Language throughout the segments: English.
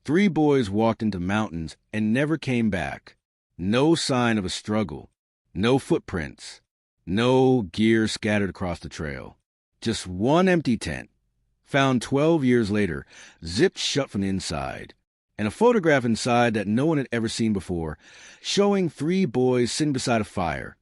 3 boys walked into mountains and never came back. No sign of a struggle. No footprints. No gear scattered across the trail. Just one empty tent, found 12 years later, zipped shut from the inside, and a photograph inside that no one had ever seen before, showing 3 boys sitting beside a fire,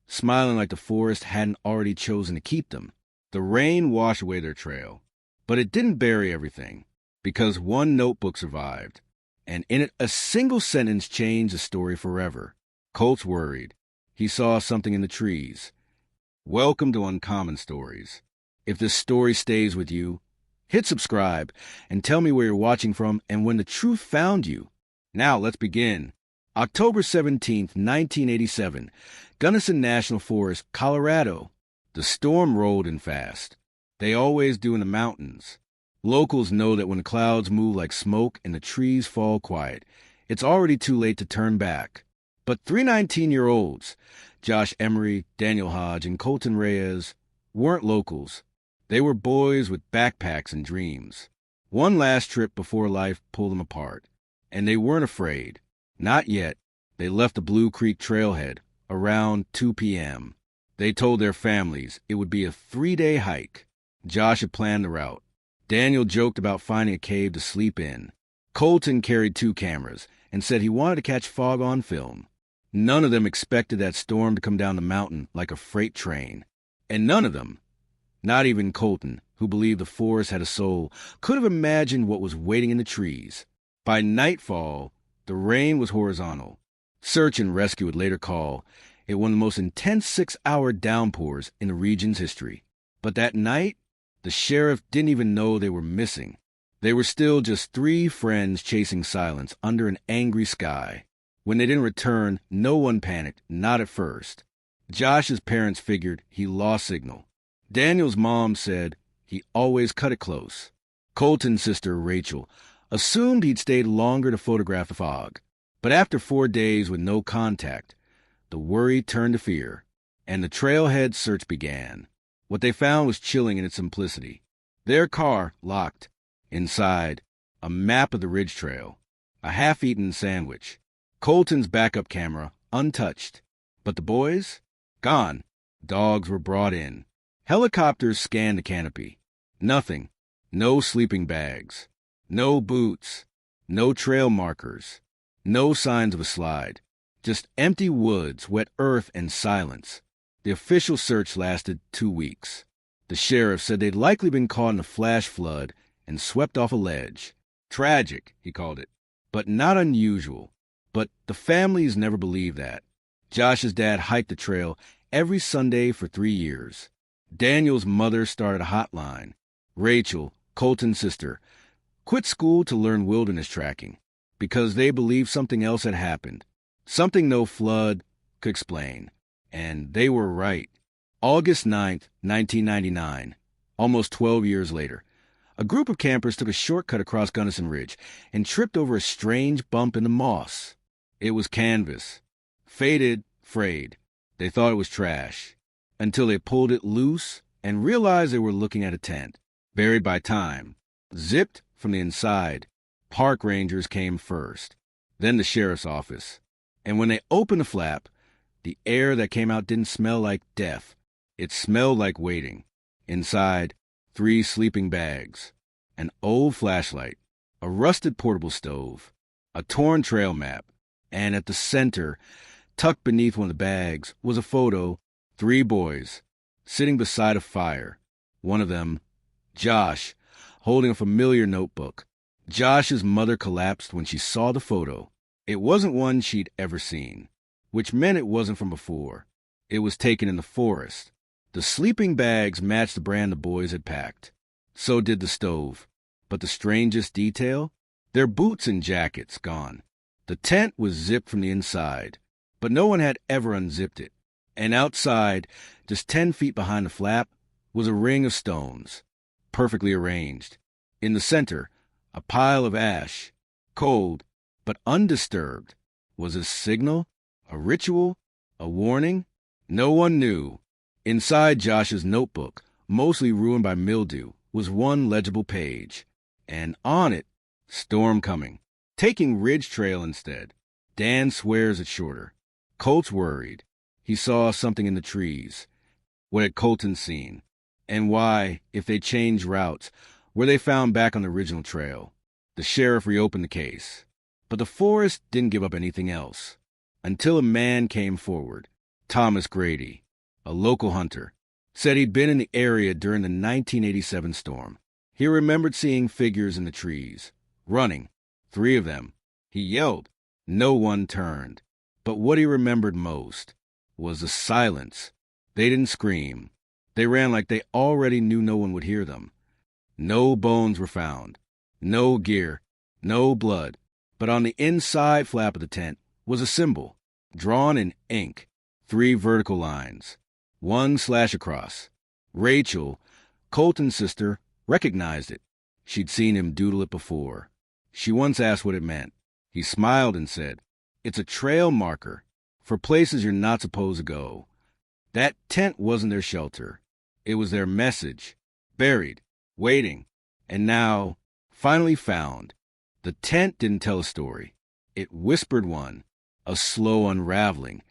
smiling like the forest hadn't already chosen to keep them. The rain washed away their trail, but it didn't bury everything, because one notebook survived, and in it a single sentence changed the story forever. Colt's worried. He saw something in the trees. Welcome to Uncommon Stories. If this story stays with you, hit subscribe and tell me where you're watching from and when the truth found you. Now let's begin. October 17th, 1987, Gunnison National Forest, Colorado. The storm rolled in fast. They always do in the mountains. Locals know that when the clouds move like smoke and the trees fall quiet, it's already too late to turn back. But 3 19-year-olds, Josh Emery, Daniel Hodge, and Colton Reyes, weren't locals. They were boys with backpacks and dreams. One last trip before life pulled them apart. And they weren't afraid. Not yet. They left the Blue Creek trailhead around 2 p.m. They told their families it would be a 3-day hike. Josh had planned the route. Daniel joked about finding a cave to sleep in. Colton carried 2 cameras and said he wanted to catch fog on film. None of them expected that storm to come down the mountain like a freight train. And none of them, not even Colton, who believed the forest had a soul, could have imagined what was waiting in the trees. By nightfall, the rain was horizontal. Search and rescue would later call it one of the most intense 6-hour downpours in the region's history. But that night, the sheriff didn't even know they were missing. They were still just 3 friends chasing silence under an angry sky. When they didn't return, no one panicked, not at first. Josh's parents figured he lost signal. Daniel's mom said he always cut it close. Colton's sister, Rachel, assumed he'd stayed longer to photograph the fog. But after 4 days with no contact, the worry turned to fear, and the trailhead search began. What they found was chilling in its simplicity. Their car locked. Inside, a map of the ridge trail, a half-eaten sandwich, Colton's backup camera untouched. But the boys? Gone. Dogs were brought in. Helicopters scanned the canopy. Nothing. No sleeping bags. No boots. No trail markers. No signs of a slide. Just empty woods, wet earth, and silence. The official search lasted 2 weeks. The sheriff said they'd likely been caught in a flash flood and swept off a ledge. Tragic, he called it, but not unusual. But the families never believed that. Josh's dad hiked the trail every Sunday for 3 years. Daniel's mother started a hotline. Rachel, Colton's sister, quit school to learn wilderness tracking because they believed something else had happened, something no flood could explain. And they were right. August 9th, 1999, almost 12 years later, a group of campers took a shortcut across Gunnison Ridge and tripped over a strange bump in the moss. It was canvas. Faded, frayed. They thought it was trash, until they pulled it loose and realized they were looking at a tent, buried by time, zipped from the inside. Park rangers came first, then the sheriff's office. And when they opened the flap, the air that came out didn't smell like death. It smelled like waiting. Inside, 3 sleeping bags, an old flashlight, a rusted portable stove, a torn trail map, and at the center, tucked beneath one of the bags, was a photo, 3 boys, sitting beside a fire. One of them, Josh, holding a familiar notebook. Josh's mother collapsed when she saw the photo. It wasn't one she'd ever seen, which meant it wasn't from before. It was taken in the forest. The sleeping bags matched the brand the boys had packed. So did the stove. But the strangest detail? Their boots and jackets gone. The tent was zipped from the inside, but no one had ever unzipped it. And outside, just 10 feet behind the flap, was a ring of stones, perfectly arranged. In the center, a pile of ash, cold but undisturbed. Was it a signal? A ritual? A warning? No one knew. Inside Josh's notebook, mostly ruined by mildew, was one legible page. And on it, storm coming. taking Ridge Trail instead. Dan swears it's shorter. Colt's worried. He saw something in the trees. What had Colton seen? And why, if they changed routes, were they found back on the original trail? The sheriff reopened the case. But the forest didn't give up anything else. Until a man came forward. Thomas Grady, a local hunter, said he'd been in the area during the 1987 storm. He remembered seeing figures in the trees, running, 3 of them. He yelled. No one turned. But what he remembered most was the silence. They didn't scream. They ran like they already knew no one would hear them. No bones were found. No gear. No blood. But on the inside flap of the tent was a symbol, drawn in ink, 3 vertical lines, 1 slash across. Rachel, Colton's sister, recognized it. She'd seen him doodle it before. She once asked what it meant. He smiled and said, "It's a trail marker for places you're not supposed to go." That tent wasn't their shelter. It was their message, buried, waiting, and now finally found. The tent didn't tell a story. It whispered one, a slow unraveling,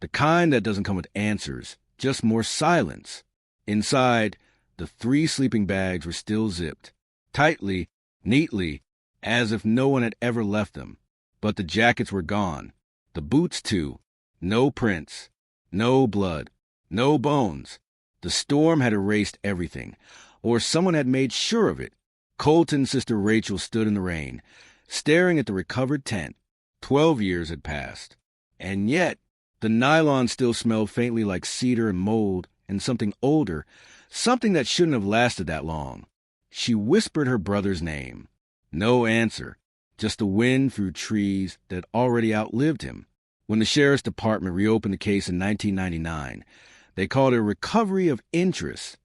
the kind that doesn't come with answers, just more silence. Inside, the 3 sleeping bags were still zipped, tightly, neatly, as if no one had ever left them. But the jackets were gone. The boots, too. No prints. No blood. No bones. The storm had erased everything, or someone had made sure of it. Colton's sister Rachel stood in the rain, staring at the recovered tent. 12 years had passed. And yet, the nylon still smelled faintly like cedar and mold and something older, something that shouldn't have lasted that long. She whispered her brother's name. No answer, just the wind through trees that had already outlived him. When the sheriff's department reopened the case in 1999, they called it a recovery of interest.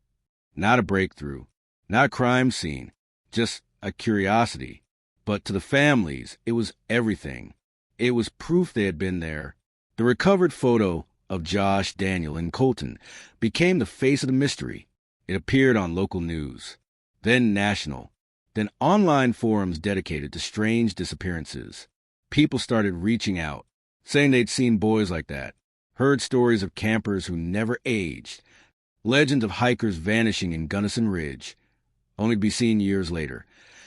Not a breakthrough, not a crime scene, just a curiosity. But to the families, it was everything. It was proof they had been there. The recovered photo of Josh, Daniel, and Colton became the face of the mystery. It appeared on local news, then national, then online forums dedicated to strange disappearances. People started reaching out, saying they'd seen boys like that, heard stories of campers who never aged, legends of hikers vanishing in Gunnison Ridge, only to be seen years later,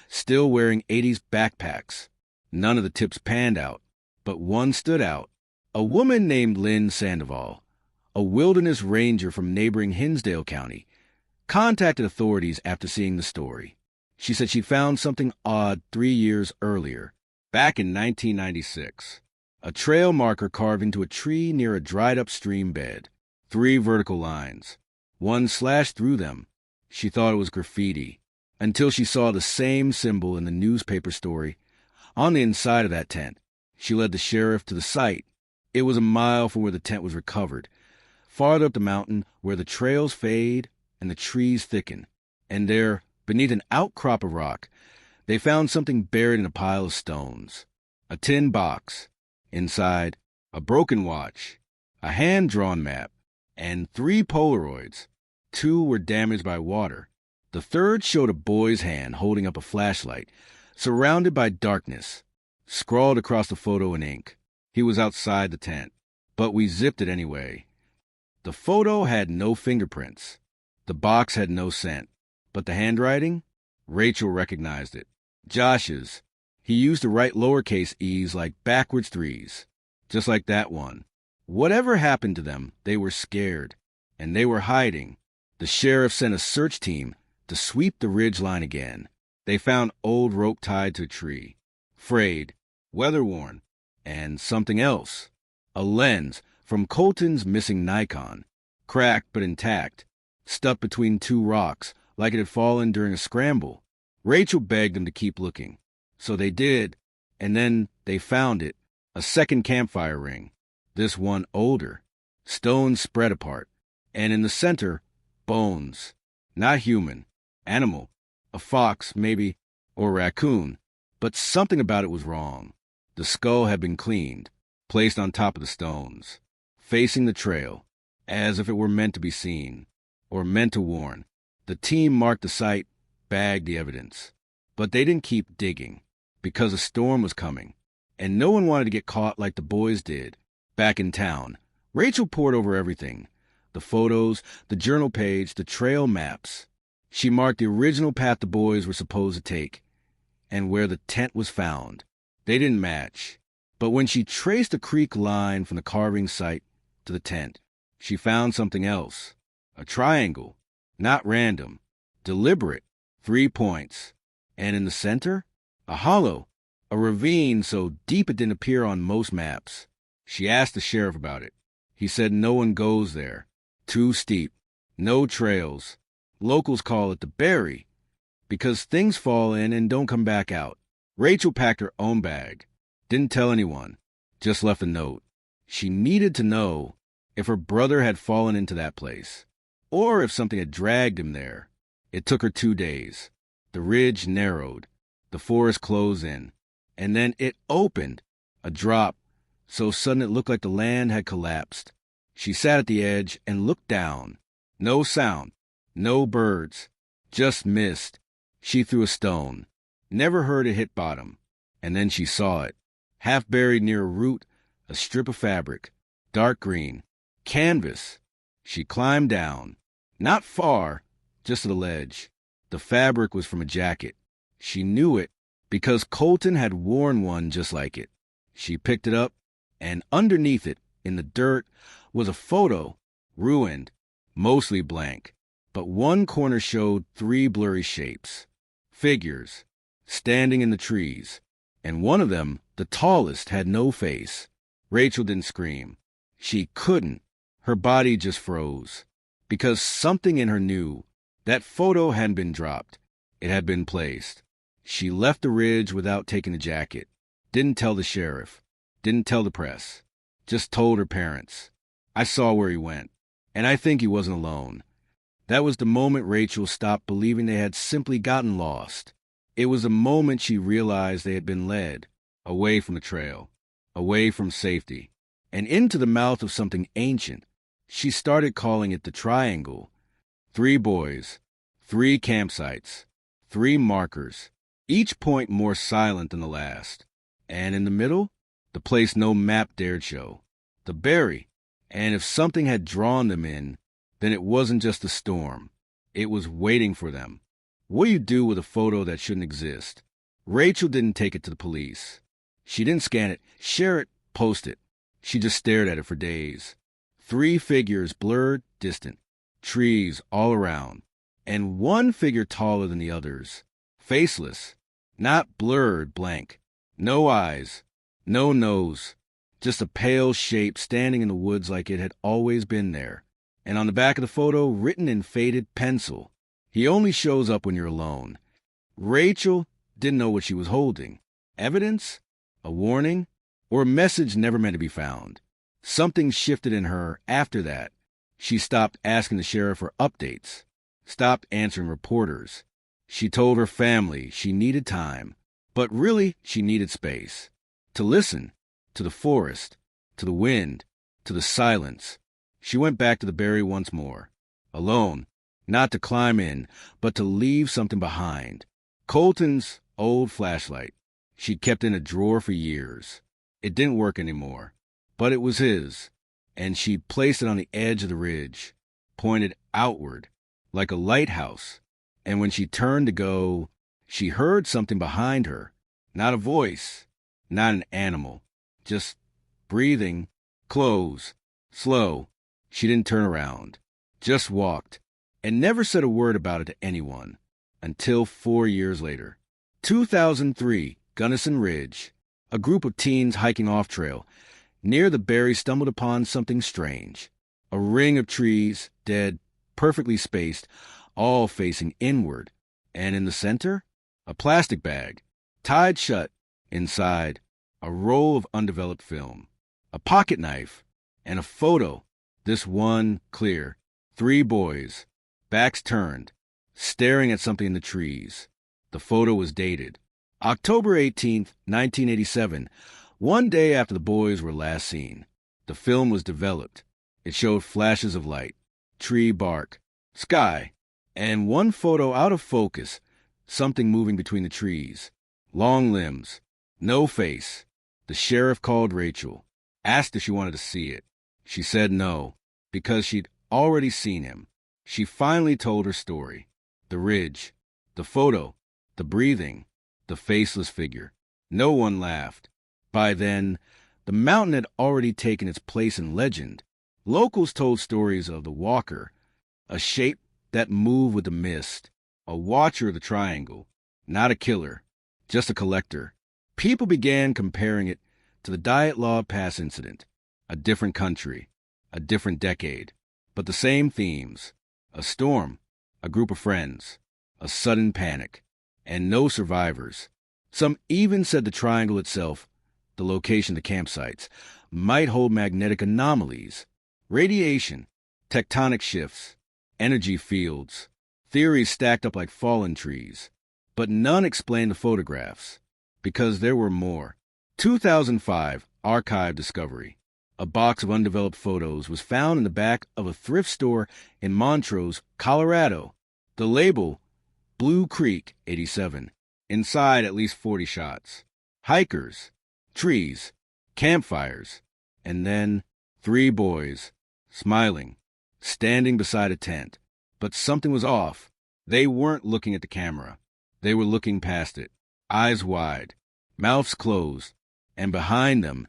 still wearing 80s backpacks. None of the tips panned out, but one stood out. A woman named Lynn Sandoval, a wilderness ranger from neighboring Hinsdale County, contacted authorities after seeing the story. She said she found something odd 3 years earlier, back in 1996. A trail marker carved into a tree near a dried-up stream bed. 3 vertical lines. 1 slashed through them. She thought it was graffiti, until she saw the same symbol in the newspaper story on the inside of that tent. She led the sheriff to the site. It was a mile from where the tent was recovered, farther up the mountain where the trails fade and the trees thicken. And there, beneath an outcrop of rock, they found something buried in a pile of stones. A tin box. Inside, a broken watch, a hand-drawn map, and 3 Polaroids. 2 were damaged by water. The third showed a boy's hand holding up a flashlight, surrounded by darkness. Scrawled across the photo in ink. He was outside the tent, but we zipped it anyway. The photo had no fingerprints. The box had no scent. But the handwriting? Rachel recognized it. Josh's. He used to write lowercase e's like backwards 3s. Just like that one. Whatever happened to them, they were scared. And they were hiding. The sheriff sent a search team to sweep the ridge line again. They found old rope tied to a tree. Frayed. Weather-worn. And something else. A lens from Colton's missing Nikon. Cracked but intact. Stuck between 2 rocks like it had fallen during a scramble. Rachel begged them to keep looking. So they did, and then they found it. A second campfire ring. This one older. Stones spread apart. And in the center, bones. Not human. Animal. A fox, maybe, or raccoon. But something about it was wrong. The skull had been cleaned, placed on top of the stones, facing the trail, as if it were meant to be seen, or meant to warn. The team marked the site, bagged the evidence. But they didn't keep digging. because a storm was coming, and no one wanted to get caught like the boys did. Back in town, Rachel pored over everything. The photos, the journal page, the trail maps. She marked the original path the boys were supposed to take, and where the tent was found. They didn't match. But when she traced the creek line from the carving site to the tent, she found something else. A triangle. Not random. Deliberate. 3 points. And in the center, a hollow. A ravine so deep it didn't appear on most maps. She asked the sheriff about it. He said no one goes there. Too steep. No trails. Locals call it the Bury, because things fall in and don't come back out. Rachel packed her own bag. Didn't tell anyone. Just left a note. She needed to know if her brother had fallen into that place, or if something had dragged him there. It took her 2 days. The ridge narrowed. The forest closed in. And then it opened. A drop, so sudden it looked like the land had collapsed. She sat at the edge and looked down. No sound. No birds. Just mist. She threw a stone. Never heard it hit bottom. And then she saw it. Half buried near a root, a strip of fabric. Dark green. Canvas. She climbed down. Not far, just to the ledge. The fabric was from a jacket. She knew it because Colton had worn one just like it. She picked it up, and underneath it, in the dirt, was a photo, ruined, mostly blank. But one corner showed 3 blurry shapes. Figures, standing in the trees. And one of them, the tallest, had no face. Rachel didn't scream. She couldn't. Her body just froze. Because something in her knew. That photo hadn't been dropped. It had been placed. She left the ridge without taking the jacket. Didn't tell the sheriff. Didn't tell the press. Just told her parents. I saw where he went. And I think he wasn't alone. That was the moment Rachel stopped believing they had simply gotten lost. It was the moment she realized they had been led, away from the trail, away from safety, and into the mouth of something ancient. She started calling it the triangle. 3 boys, 3 campsites, 3 markers, each point more silent than the last. And in the middle, the place no map dared show, the Bury. And if something had drawn them in, then it wasn't just a storm. It was waiting for them. What do you do with a photo that shouldn't exist? Rachel didn't take it to the police. She didn't scan it, share it, post it. She just stared at it for days. 3 figures blurred, distant. Trees all around. And one figure taller than the others. Faceless. Not blurred, blank. No eyes. No nose. Just a pale shape standing in the woods like it had always been there. And on the back of the photo, written in faded pencil, "He only shows up when you're alone." Rachel didn't know what she was holding. Evidence? A warning? Or a message never meant to be found? Something shifted in her after that. She stopped asking the sheriff for updates. Stopped answering reporters. She told her family she needed time. But really, she needed space. To listen. To the forest. To the wind. To the silence. She went back to the Bury once more. Alone. Not to climb in, but to leave something behind. Colton's old flashlight. She'd kept in a drawer for years. It didn't work anymore. But it was his. And she placed it on the edge of the ridge. Pointed outward. Like a lighthouse. And when she turned to go, she heard something behind her. Not a voice. Not an animal. Just breathing. Close. Slow. She didn't turn around. Just walked. And never said a word about it to anyone. Until 4 years later. 2003, Gunnison Ridge. A group of teens hiking off-trail. Near the Bury stumbled upon something strange. A ring of trees, dead, perfectly spaced, all facing inward. And in the center, a plastic bag, tied shut. Inside, a roll of undeveloped film. A pocket knife. And a photo. This one, clear. 3 boys. Backs turned. Staring at something in the trees. The photo was dated. October 18th, 1987. One day after the boys were last seen. The film was developed. It showed flashes of light. Tree bark. Sky. And one photo out of focus. Something moving between the trees. long limbs, no face. The sheriff called Rachel, asked if she wanted to see it. She said no, because she'd already seen him. She finally told her story. The ridge, the photo, the breathing, the faceless figure. No one laughed. By then, the mountain had already taken its place in legend. Locals told stories of the walker, a shape that moved with the mist, a watcher of the triangle, not a killer, just a collector. People began comparing it to the Diet Law Pass incident, a different country, a different decade, but the same themes: a storm, a group of friends, a sudden panic, and no survivors. Some even said the triangle itself, the location of the campsites, might hold magnetic anomalies, radiation, tectonic shifts, energy fields, theories stacked up like fallen trees. But none explained the photographs, because there were more. 2005 archive discovery. A box of undeveloped photos was found in the back of a thrift store in Montrose, Colorado. The label, Blue Creek 87. Inside, at least 40 shots. Hikers, trees, campfires, and then 3 boys, smiling, standing beside a tent. But something was off. They weren't looking at the camera. They were looking past it, eyes wide, mouths closed, and behind them,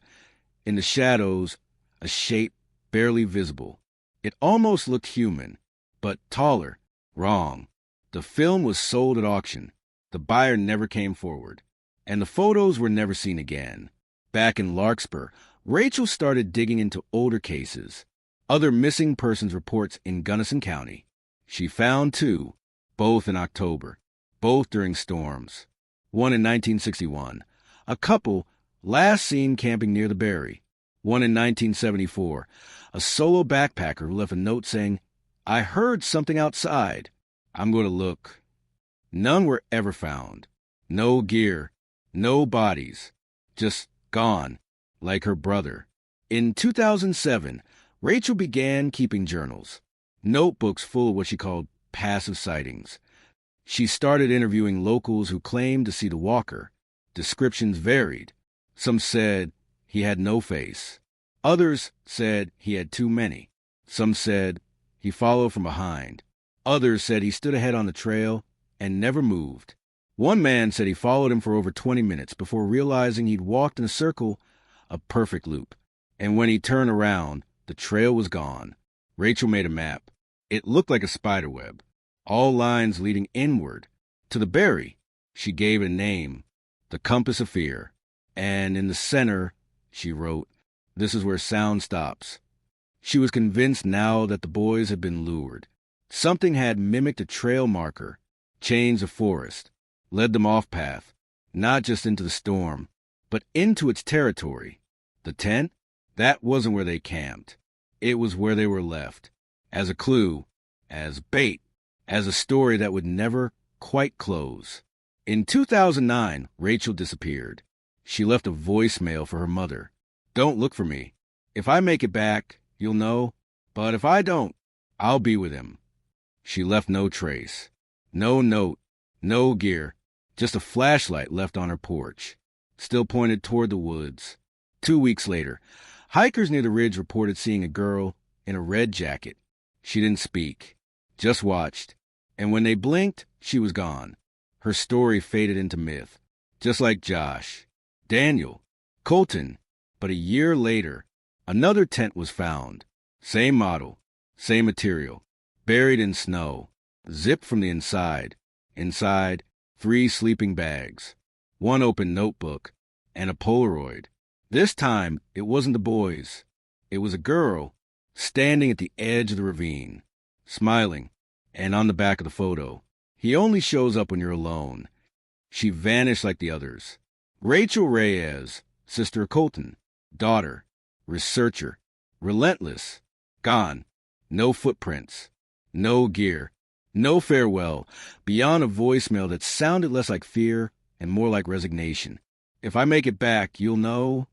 in the shadows, a shape barely visible. It almost looked human, but taller. Wrong. The film was sold at auction. The buyer never came forward, and the photos were never seen again. Back in Larkspur, Rachel started digging into older cases, other missing persons reports in Gunnison County. She found 2, both in October, both during storms. One in 1961, a couple last seen camping near the Berry. One in 1974, a solo backpacker who left a note saying, "I heard something outside. I'm going to look." None were ever found. No gear, no bodies, just gone, like her brother. In 2007, Rachel began keeping journals, notebooks full of what she called passive sightings. She started interviewing locals who claimed to see the walker. Descriptions varied. Some said he had no face. Others said he had too many. Some said he followed from behind. Others said he stood ahead on the trail and never moved. One man said he followed him for over 20 minutes before realizing he'd walked in a circle, a perfect loop. And when he turned around, the trail was gone. Rachel made a map. It looked like a spider web, all lines leading inward. To the Berry, she gave it a name, the Compass of Fear. And in the center, she wrote, "This is where sound stops." She was convinced now that the boys had been lured. Something had mimicked a trail marker, changed the forest, led them off path, not just into the storm, but into its territory. The tent? That wasn't where they camped. It was where they were left, as a clue, as bait, as a story that would never quite close. In 2009, Rachel disappeared. She left a voicemail for her mother. "Don't look for me. If I make it back, you'll know. But if I don't, I'll be with him." She left no trace. No note, no gear, just a flashlight left on her porch, still pointed toward the woods. 2 weeks later, hikers near the ridge reported seeing a girl in a red jacket. She didn't speak, just watched, and when they blinked, she was gone. Her story faded into myth, just like Josh, Daniel, Colton. But a year later, another tent was found. Same model, same material, buried in snow, zipped from the inside. Inside, 3 sleeping bags, 1 open notebook, and a Polaroid. This time, it wasn't the boys. It was a girl standing at the edge of the ravine, smiling, and on the back of the photo, "He only shows up when you're alone." She vanished like the others. Rachel Reyes, sister of Colton, daughter, researcher, relentless, gone. No footprints, no gear, no farewell, beyond a voicemail that sounded less like fear and more like resignation. "If I make it back, you'll know."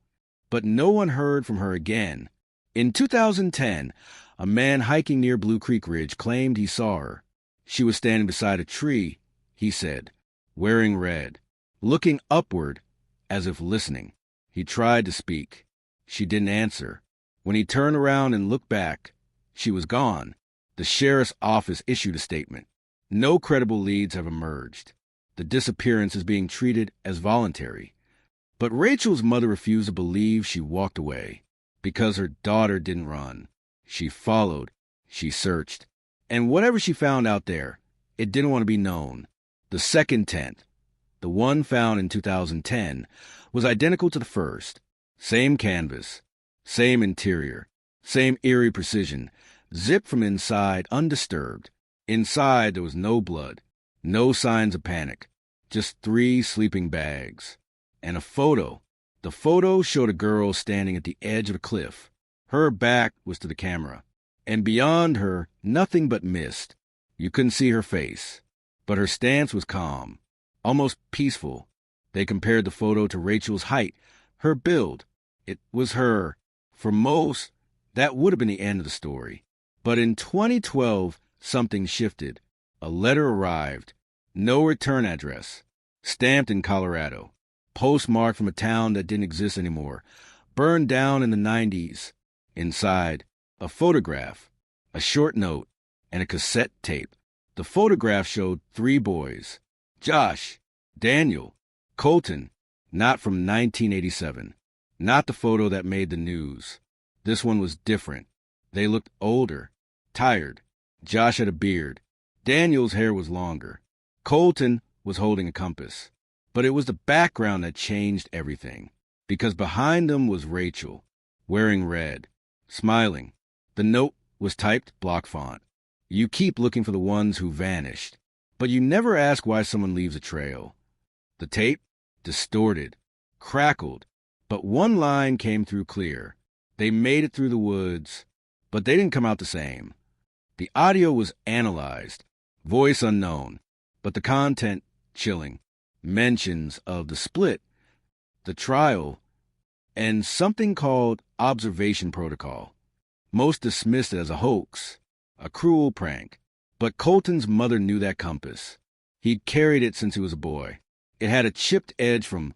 But no one heard from her again. In 2010, a man hiking near Blue Creek Ridge claimed he saw her. She was standing beside a tree, he said, wearing red. looking upward as if listening. He tried to speak. She didn't answer. When he turned around and looked back, she was gone. The sheriff's office issued a statement. No credible leads have emerged. The disappearance is being treated as voluntary. But Rachel's mother refused to believe she walked away because her daughter didn't run. She followed. She searched. And whatever she found out there, it didn't want to be known. The second tent, the one found in 2010, was identical to the first. Same canvas, same interior, same eerie precision, zipped from inside undisturbed. Inside there was no blood, no signs of panic, just 3 sleeping bags. And a photo. The photo showed a girl standing at the edge of a cliff. Her back was to the camera, and beyond her, nothing but mist. You couldn't see her face, but her stance was calm, almost peaceful. They compared the photo to Rachel's height, her build. It was her. For most, that would have been the end of the story. But in 2012, something shifted. A letter arrived. No return address. Stamped in Colorado. Postmarked from a town that didn't exist anymore. Burned down in the 90s. Inside, a photograph, a short note, and a cassette tape. The photograph showed 3 boys. Josh, Daniel, Colton, not from 1987. Not the photo that made the news. This one was different. They looked older, tired. Josh had a beard. Daniel's hair was longer. Colton was holding a compass. But it was the background that changed everything. Because behind them was Rachel, wearing red, smiling. The note was typed block font. You keep looking for the ones who vanished, but you never ask why someone leaves a trail. The tape, distorted, crackled, but one line came through clear. They made it through the woods, but they didn't come out the same. The audio was analyzed, voice unknown, but the content chilling. Mentions of the split, the trial, and something called observation protocol. Most dismissed it as a hoax, a cruel prank. But Colton's mother knew that compass. He'd carried it since he was a boy. It had a chipped edge from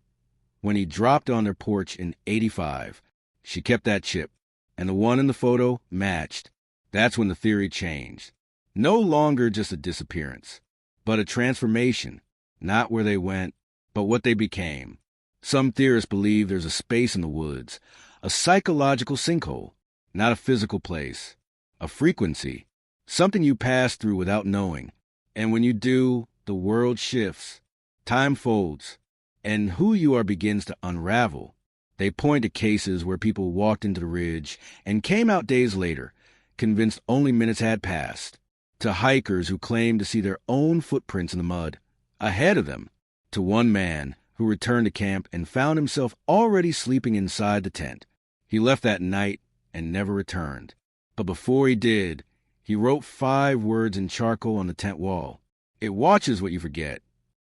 when he dropped on their porch in '85. She kept that chip, and the one in the photo matched. That's when the theory changed. No longer just a disappearance, but a transformation. Not where they went, but what they became. Some theorists believe there's a space in the woods, a psychological sinkhole, not a physical place, a frequency, something you pass through without knowing. And when you do, the world shifts, time folds, and who you are begins to unravel. They point to cases where people walked into the ridge and came out days later, convinced only minutes had passed, to hikers who claimed to see their own footprints in the mud ahead of them, to one man who returned to camp and found himself already sleeping inside the tent. He left that night and never returned. But before he did, he wrote 5 words in charcoal on the tent wall. It watches what you forget.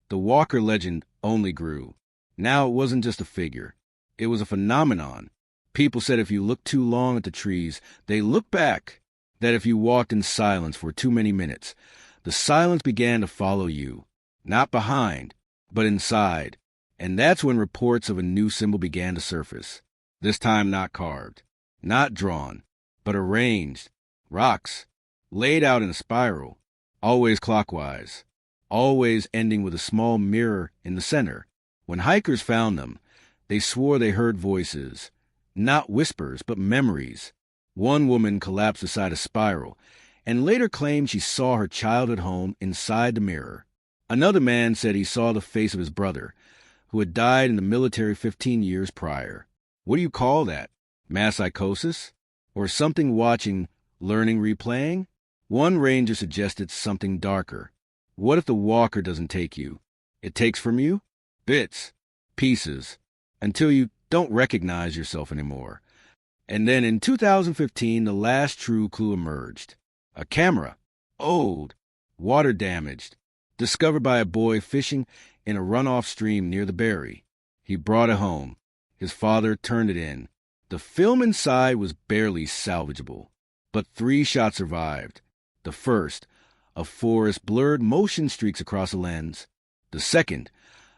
The Walker legend only grew. Now it wasn't just a figure. It was a phenomenon. People said if you looked too long at the trees, they looked back. That if you walked in silence for too many minutes, the silence began to follow you. Not behind, but inside. And that's when reports of a new symbol began to surface. This time not carved, not drawn, but arranged. Rocks, laid out in a spiral, always clockwise, always ending with a small mirror in the center. When hikers found them, they swore they heard voices, not whispers, but memories. One woman collapsed beside a spiral, and later claimed she saw her childhood home inside the mirror. Another man said he saw the face of his brother, who had died in the military 15 years prior. What do you call that? Mass psychosis? Or something watching, learning, replaying? One ranger suggested something darker. What if the walker doesn't take you? It takes from you? Bits, pieces, until you don't recognize yourself anymore. And then in 2015, the last true clue emerged. A camera, old, water damaged, discovered by a boy fishing in a runoff stream near the Berry. He brought it home. His father turned it in. The film inside was barely salvageable, but 3 shots survived. The first, a forest blurred motion streaks across a lens. The second,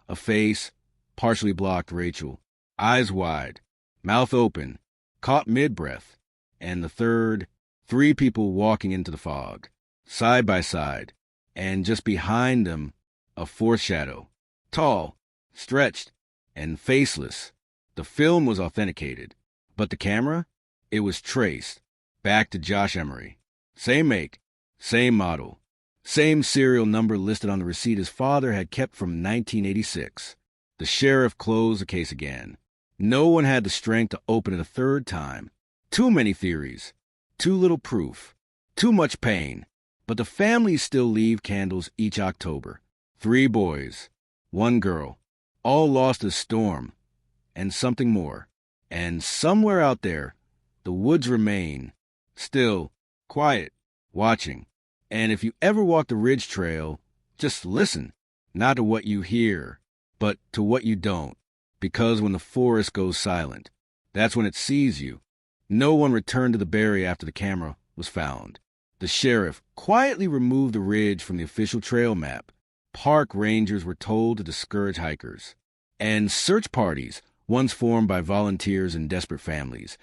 A face, partially blocked Rachel, eyes wide, mouth open, caught mid-breath. And the third, 3 people walking into the fog, side by side, and just behind them, a fourth shadow, tall, stretched, and faceless. The film was authenticated, but the camera? It was traced back to Josh Emery. Same make, same model, same serial number listed on the receipt his father had kept from 1986. The sheriff closed the case again. No one had the strength to open it a third time. Too many theories, too little proof, too much pain. But the families still leave candles each October. 3 boys, 1 girl, all lost to storm, and something more. And somewhere out there, the woods remain, still, quiet, watching. And if you ever walk the Ridge Trail, just listen, not to what you hear, but to what you don't. Because when the forest goes silent, that's when it sees you. No one returned to the berry after the camera was found. The sheriff quietly removed the ridge from the official trail map. Park rangers were told to discourage hikers. And search parties, once formed by volunteers and desperate families,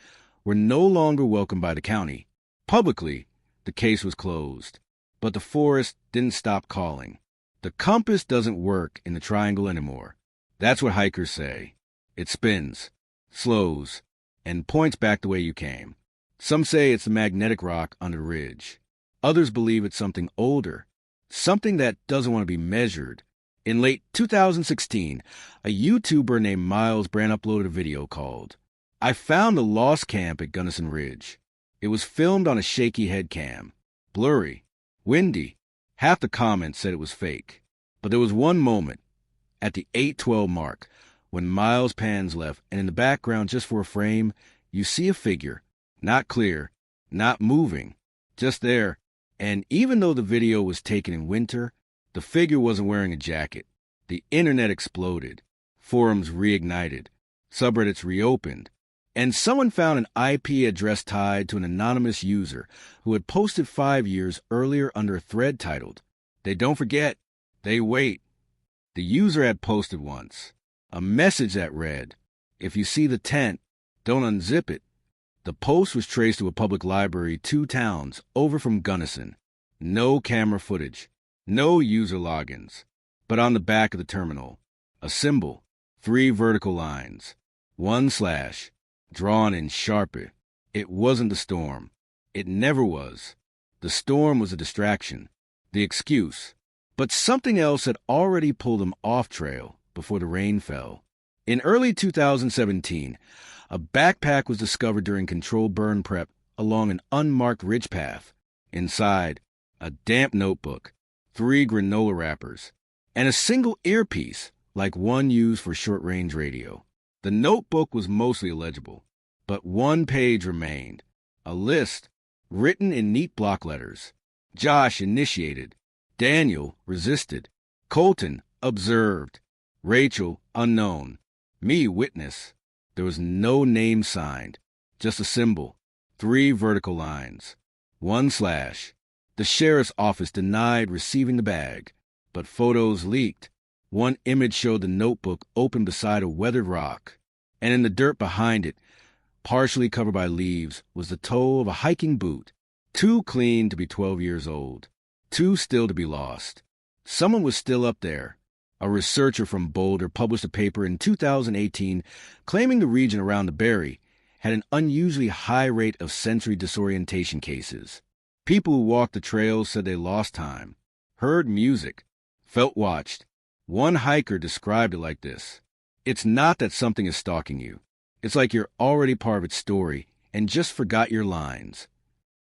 were no longer welcomed by the county. Publicly, the case was closed. But the forest didn't stop calling. The compass doesn't work in the triangle anymore. That's what hikers say. It spins, slows, and points back the way you came. Some say it's the magnetic rock under the ridge. Others believe it's something older, something that doesn't want to be measured. In late 2016, a YouTuber named Miles Brand uploaded a video called, "I Found the Lost Camp at Gunnison Ridge." It was filmed on a shaky head cam. Blurry, windy. Half the comments said it was fake. But there was one moment, at the 8:12 mark, when Miles pans left, and in the background, just for a frame, you see a figure, not clear, not moving, just there. And even though the video was taken in winter, the figure wasn't wearing a jacket. The internet exploded. Forums reignited. Subreddits reopened. And someone found an IP address tied to an anonymous user who had posted 5 years earlier under a thread titled, "They don't forget, they wait." The user had posted once a message that read, "If you see the tent, don't unzip it." The post was traced to a public library 2 towns over from Gunnison. No camera footage, no user logins. But on the back of the terminal, a symbol, 3 vertical lines, 1 slash, drawn in Sharpie. It wasn't the storm. It never was. The storm was a distraction, the excuse. But something else had already pulled them off trail before the rain fell. In early 2017, a backpack was discovered during controlled burn prep along an unmarked ridge path. Inside, a damp notebook, 3 granola wrappers, and a single earpiece, like one used for short-range radio. The notebook was mostly illegible, but 1 page remained. A list, written in neat block letters. Josh initiated. Daniel resisted. Colton observed. Rachel unknown. Me witness. There was no name signed, just a symbol, 3 vertical lines, 1 slash. The sheriff's office denied receiving the bag, but photos leaked. One image showed the notebook open beside a weathered rock, and in the dirt behind it, partially covered by leaves, was the toe of a hiking boot, too clean to be 12 years old, too still to be lost. Someone was still up there. A researcher from Boulder published a paper in 2018 claiming the region around the Berry had an unusually high rate of sensory disorientation cases. People who walked the trails said they lost time, heard music, felt watched. One hiker described it like this: "It's not that something is stalking you. It's like you're already part of its story and just forgot your lines."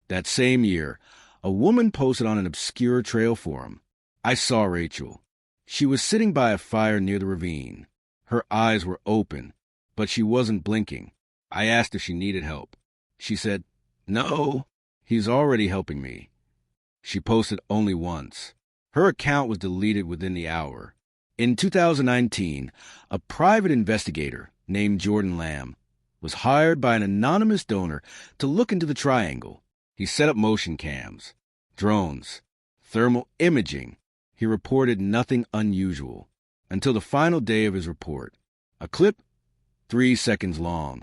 That same year, a woman posted on an obscure trail forum, "I saw Rachel. She was sitting by a fire near the ravine. Her eyes were open, but she wasn't blinking. I asked if she needed help. She said, 'No, he's already helping me.'" She posted only once. Her account was deleted within the hour. In 2019, a private investigator named Jordan Lamb was hired by an anonymous donor to look into the triangle. He set up motion cams, drones, thermal imaging. He reported nothing unusual. until the final day of his report. A clip 3 seconds long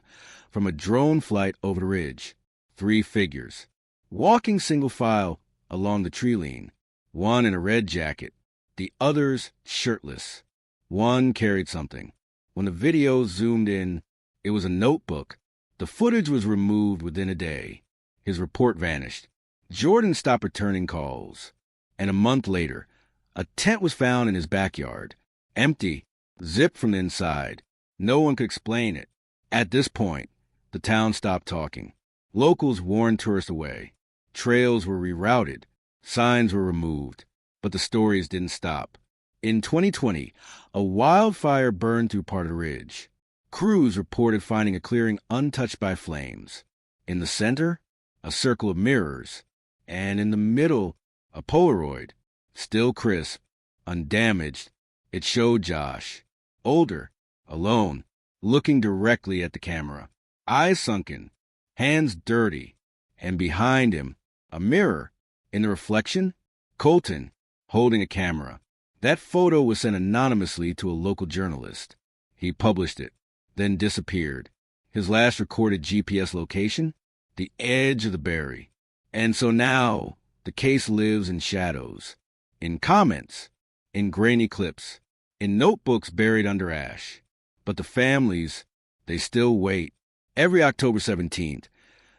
from a drone flight over the ridge. 3 figures, walking single file along the tree line. One in a red jacket, the others shirtless. One carried something. When the video zoomed in, it was a notebook. The footage was removed within a day. His report vanished. Jordan stopped returning calls. And a month later, a tent was found in his backyard, empty, zipped from the inside. No one could explain it. At this point, the town stopped talking. Locals warned tourists away. Trails were rerouted. Signs were removed. But the stories didn't stop. In 2020, a wildfire burned through part of the ridge. Crews reported finding a clearing untouched by flames. In the center, a circle of mirrors. And in the middle, a Polaroid, still crisp, undamaged. It showed Josh, older, alone, looking directly at the camera, eyes sunken, hands dirty, and behind him, a mirror. In the reflection, Colton, holding a camera. That photo was sent anonymously to a local journalist. He published it, then disappeared. His last recorded GPS location? The edge of the berry. And so now, the case lives in shadows, in comments, in grainy clips, in notebooks buried under ash. But the families, they still wait. Every October 17th,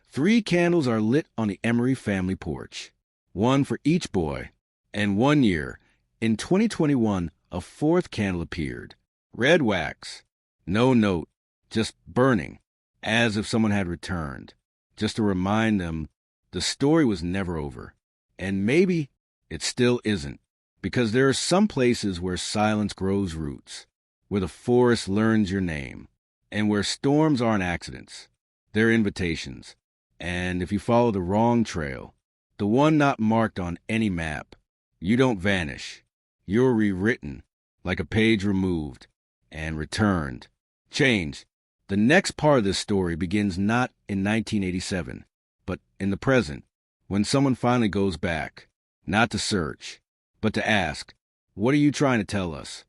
3 candles are lit on the Emery family porch. One for each boy. And 1 year, in 2021, a 4th candle appeared. Red wax. No note, just burning, as if someone had returned, just to remind them the story was never over. And maybe it still isn't, because there are some places where silence grows roots, where the forest learns your name, and where storms aren't accidents. They're invitations. And if you follow the wrong trail, the one not marked on any map, you don't vanish. You're rewritten, like a page removed and returned. Changed. The next part of this story begins not in 1987, but in the present, when someone finally goes back, not to search, but to ask, what are you trying to tell us?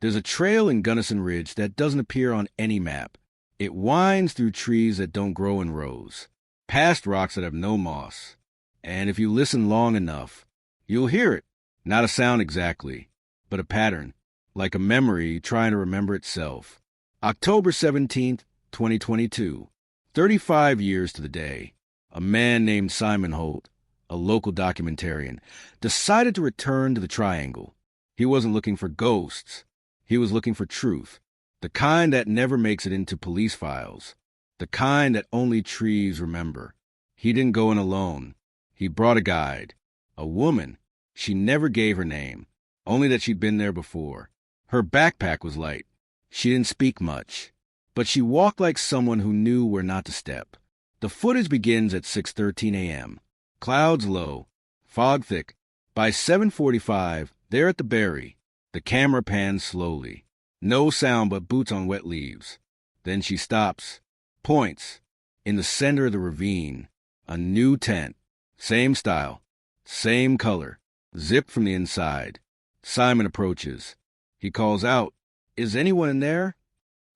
There's a trail in Gunnison Ridge that doesn't appear on any map. It winds through trees that don't grow in rows, past rocks that have no moss. And if you listen long enough, you'll hear it. Not a sound exactly, but a pattern, like a memory trying to remember itself. October 17th, 2022, 35 years to the day, a man named Simon Holt, a local documentarian, decided to return to the Triangle. He wasn't looking for ghosts. He was looking for truth, the kind that never makes it into police files, the kind that only trees remember. He didn't go in alone. He brought a guide, a woman. She never gave her name, only that she'd been there before. Her backpack was light. She didn't speak much, but she walked like someone who knew where not to step. The footage begins at 6:13 a.m. Clouds low, fog thick. By 7:45, they're at the berry. The camera pans slowly. No sound but boots on wet leaves. Then she stops, points. In the center of the ravine, a new tent. Same style, same color, zipped from the inside. Simon approaches. He calls out, "Is anyone in there?"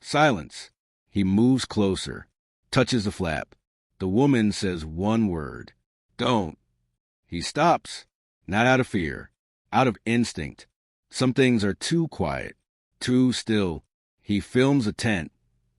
Silence. He moves closer, touches the flap. The woman says one word, "Don't." He stops, not out of fear, out of instinct. Some things are too quiet, too still. He films a tent,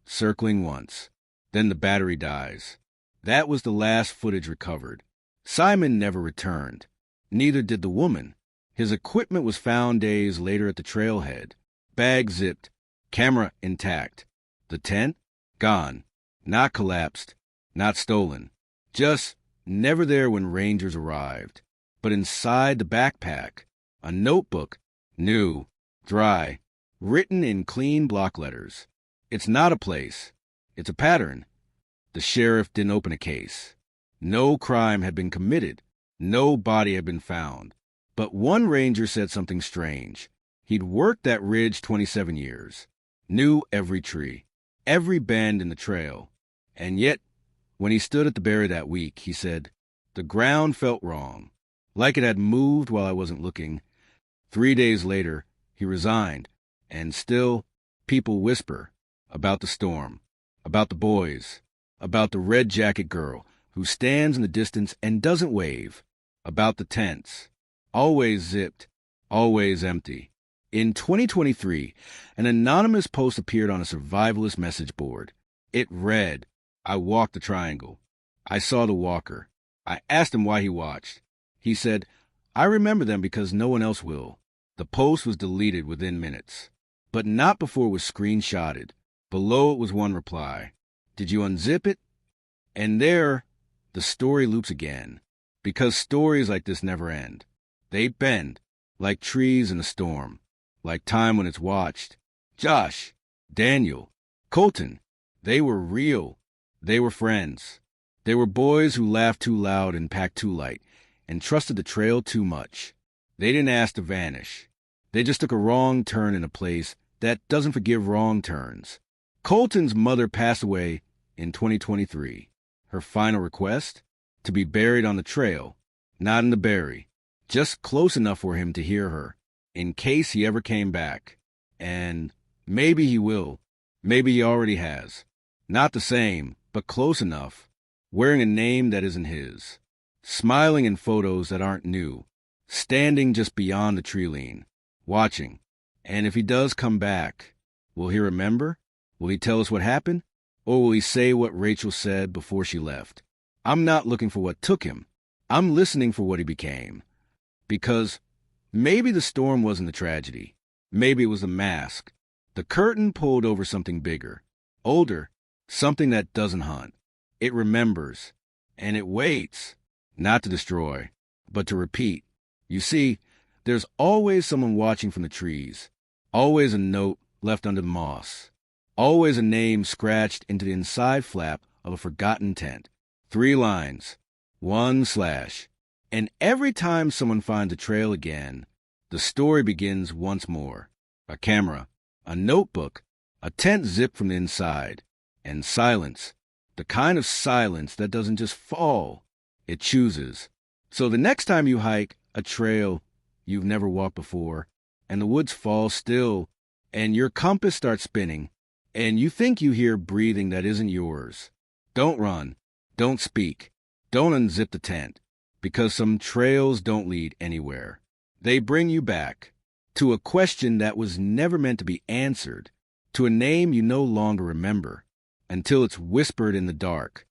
circling once. Then the battery dies. That was the last footage recovered. Simon never returned. Neither did the woman. His equipment was found days later at the trailhead. Bag zipped, camera intact. The tent? Gone. Not collapsed, not stolen. Just never there when rangers arrived. But inside the backpack, a notebook, new, dry, written in clean block letters. It's not a place. It's a pattern. The sheriff didn't open a case. No crime had been committed. No body had been found. But one ranger said something strange. He'd worked that ridge 27 years. Knew every tree, every bend in the trail. And yet, when he stood at the berry that week, he said, "The ground felt wrong, like it had moved while I wasn't looking." 3 days later, he resigned, And still, people whisper about the storm, about the boys, about the red jacket girl who stands in the distance and doesn't wave, about the tents, always zipped, always empty. In 2023, an anonymous post appeared on a survivalist message board. It read, "I walked the triangle. I saw the walker. I asked him why he watched. He said, 'I remember them because no one else will.'" The post was deleted within minutes, but not before it was screenshotted. Below it was one reply. "Did you unzip it?" And there, the story loops again, because stories like this never end. They bend, like trees in a storm, like time when it's watched. Josh, Daniel, Colton, they were real. They were friends. They were boys who laughed too loud and packed too light and trusted the trail too much. They didn't ask to vanish. They just took a wrong turn in a place that doesn't forgive wrong turns. Colton's mother passed away in 2023. Her final request? To be buried on the trail, not in the berry, just close enough for him to hear her, in case he ever came back. And maybe he will. Maybe he already has. Not the same, but close enough, wearing a name that isn't his, smiling in photos that aren't new, standing just beyond the tree lean, watching. And if he does come back, will he remember? Will he tell us what happened? Or will he say what Rachel said before she left? I'm not looking for what took him. I'm listening for what he became. Because maybe the storm wasn't the tragedy. Maybe it was the mask. The curtain pulled over something bigger, older, something that doesn't hunt. It remembers, and it waits, not to destroy, but to repeat. You see, there's always someone watching from the trees, always a note left under the moss, always a name scratched into the inside flap of a forgotten tent. 3 lines, 1/, and every time someone finds a trail again, the story begins once more. A camera, a notebook, a tent zipped from the inside, and silence, the kind of silence that doesn't just fall, it chooses. So the next time you hike a trail you've never walked before, and the woods fall still, and your compass starts spinning, and you think you hear breathing that isn't yours, don't run, don't speak, don't unzip the tent, because some trails don't lead anywhere. They bring you back to a question that was never meant to be answered, to a name you no longer remember, until it's whispered in the dark,